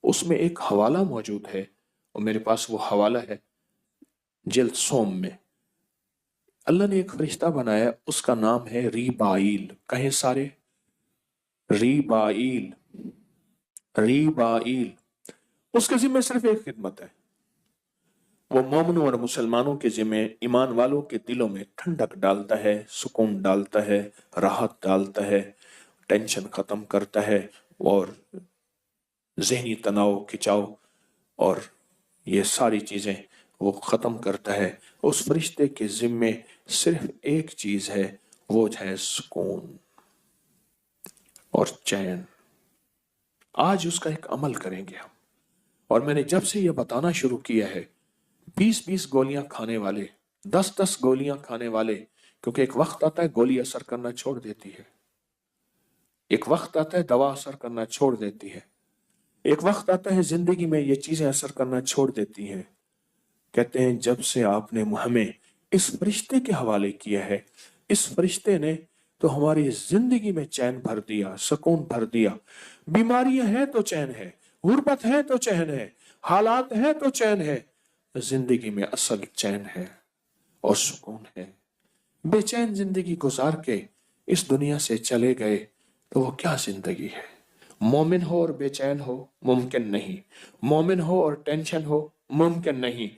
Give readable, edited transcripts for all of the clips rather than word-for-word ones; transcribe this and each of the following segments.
اس میں ایک حوالہ موجود ہے، اور میرے پاس وہ حوالہ ہے جلد سوم میں۔ اللہ نے ایک فرشتہ بنایا، اس کا نام ہے ریبائیل۔ کہیں سارے، ریبائیل، ریبائیل۔ اس کے ذمہ صرف ایک خدمت ہے، وہ مومنوں اور مسلمانوں کے ذمہ، ایمان والوں کے دلوں میں ٹھنڈک ڈالتا ہے، سکون ڈالتا ہے، راحت ڈالتا ہے، ٹینشن ختم کرتا ہے، اور ذہنی تناؤ، کھچاؤ اور یہ ساری چیزیں وہ ختم کرتا ہے۔ اس فرشتے کے ذمے صرف ایک چیز ہے، وہ ہے سکون اور چین۔ آج اس کا ایک عمل کریں گے ہم، اور میں نے جب سے یہ بتانا شروع کیا ہے، 20 گولیاں کھانے والے، 10 گولیاں کھانے والے، کیونکہ ایک وقت آتا ہے گولی اثر کرنا چھوڑ دیتی ہے، ایک وقت آتا ہے دوا اثر کرنا چھوڑ دیتی ہے، ایک وقت آتا ہے زندگی میں یہ چیزیں اثر کرنا چھوڑ دیتی ہیں۔ کہتے ہیں جب سے آپ نے ہمیں اس فرشتے کے حوالے کیا ہے، اس فرشتے نے تو ہماری زندگی میں چین بھر دیا، سکون بھر دیا۔ بیماریاں ہیں تو چین ہے، غربت ہے تو چین ہے، حالات ہیں تو چین ہے، زندگی میں اصل چین ہے اور سکون ہے۔ بے چین زندگی گزار کے اس دنیا سے چلے گئے تو وہ کیا زندگی ہے؟ مومن ہو اور بے چین ہو، ممکن نہیں۔ مومن ہو اور ٹینشن ہو، ممکن نہیں۔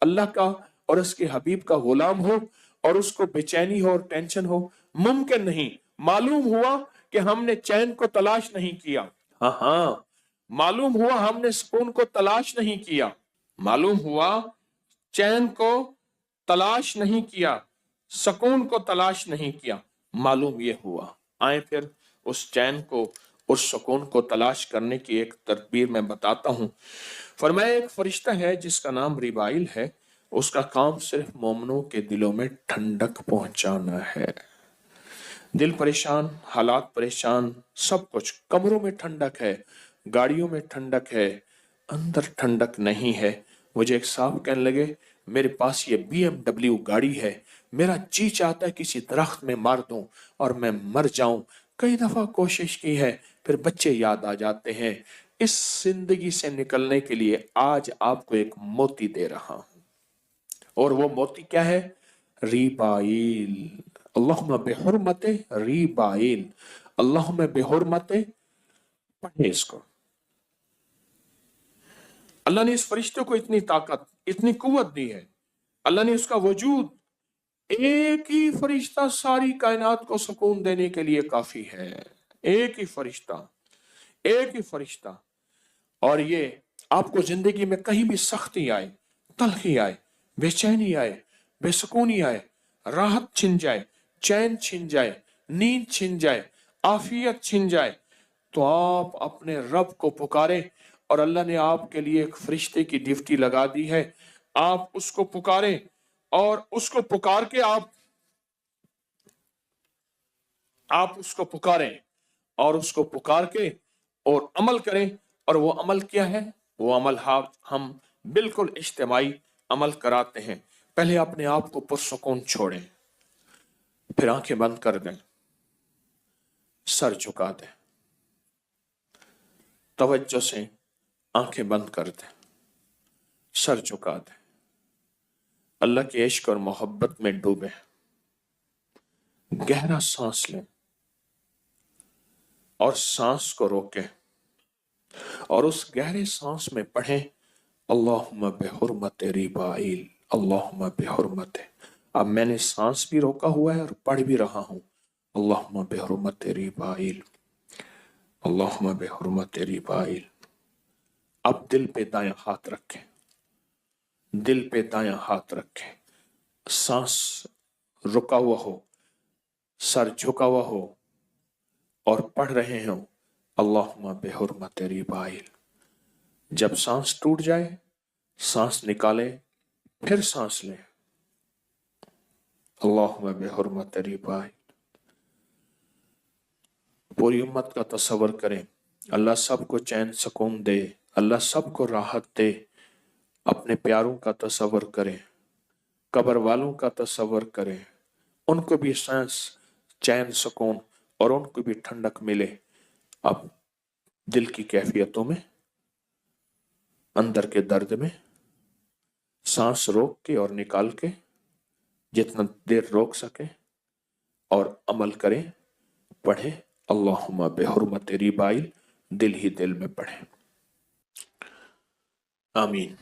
اللہ کا اور اس کے حبیب کا غلام ہو اور اس کو بے چینی ہو اور ٹینشن ہو، ممکن نہیں۔ معلوم ہوا کہ ہم نے چین کو تلاش نہیں کیا، ہاں معلوم ہوا ہم نے سکون کو تلاش نہیں کیا، معلوم ہوا چین کو تلاش نہیں کیا، سکون کو تلاش نہیں کیا، معلوم یہ ہوا۔ آئیں پھر اس چین کو، اس سکون کو تلاش کرنے کی ایک تدبیر میں بتاتا ہوں۔ فرمایا ایک فرشتہ ہے جس کا نام ریبائل ہے، اس کا کام صرف مومنوں کے دلوں میں ٹھنڈک پہنچانا ہے۔ دل پریشان، حالات پریشان، سب کچھ، کمروں میں ٹھنڈک ہے، گاڑیوں میں ٹھنڈک ہے، اندر ٹھنڈک نہیں ہے۔ مجھے ایک صاحب کہنے لگے میرے پاس یہ BMW گاڑی ہے، میرا جی چاہتا ہے کسی درخت میں مار دوں اور میں مر جاؤں۔ کئی دفعہ کوشش کی ہے، پھر بچے یاد آ جاتے ہیں۔ اس زندگی سے نکلنے کے لیے آج آپ کو ایک موتی دے رہا ہوں، اور وہ موتی کیا ہے؟ ریبائل۔ اللہم بحرمت ریبائل، اللہم بحرمت، پڑھیں اس کو۔ اللہ نے اس فرشتے کو اتنی طاقت، اتنی قوت دی ہے، اللہ نے اس کا وجود، ایک ہی فرشتہ ساری کائنات کو سکون دینے کے لیے کافی ہے، ایک ہی فرشتہ، ایک ہی فرشتہ۔ اور یہ آپ کو زندگی میں کہیں بھی سختی آئے، تلخی آئے، بے چینی آئے، بے سکونی آئے، راحت چھن جائے، چین چھن جائے، نیند چھن جائے، عافیت چھن جائے، تو آپ اپنے رب کو پکاریں، اور اللہ نے آپ کے لیے ایک فرشتے کی ڈیوٹی لگا دی ہے۔ آپ اس کو پکاریں، اور اس کو پکار کے آپ اس کو پکاریں، اور اس کو پکار کے اور عمل کریں۔ اور وہ عمل کیا ہے؟ وہ عمل ہم بالکل اجتماعی عمل کراتے ہیں۔ پہلے اپنے آپ کو پرسکون چھوڑیں، پھر آنکھیں بند کر دیں، سر جھکا دیں، توجہ سے آنکھیں بند کر دیں، سر جھکا دیں، اللہ کے عشق اور محبت میں ڈوبیں، گہرا سانس لیں اور سانس کو روکیں، اور اس گہرے سانس میں پڑھیں اللہم بحرمت ریبائل، اللہم بحرمت۔ اب میں نے سانس بھی روکا ہوا ہے اور پڑھ بھی رہا ہوں، اللہم بحرمت ریبائل، اللہم بحرمت ریبائل۔ اب دل پہ دائیں ہاتھ رکھیں، دل پہ دائیں ہاتھ رکھیں، سانس رکا ہوا ہو، سر جھکا ہوا ہو، اور پڑھ رہے ہوں اللہم بحرمت ریبائل۔ جب سانس ٹوٹ جائے، سانس نکالیں، پھر سانس لیں، اللہم بحرمت ریبائل۔ پوری امت کا تصور کریں، اللہ سب کو چین سکون دے، اللہ سب کو راحت دے۔ اپنے پیاروں کا تصور کریں، قبر والوں کا تصور کریں، ان کو بھی سانس، چین، سکون، اور ان کو بھی ٹھنڈک ملے۔ اب دل کی کیفیتوں میں اندر کے درد میں سانس روک کے اور نکال کے جتنا دیر روک سکے اور عمل کریں، پڑھیں اللہم بحرمت ریبائل، دل ہی دل میں پڑھیں۔ آمین۔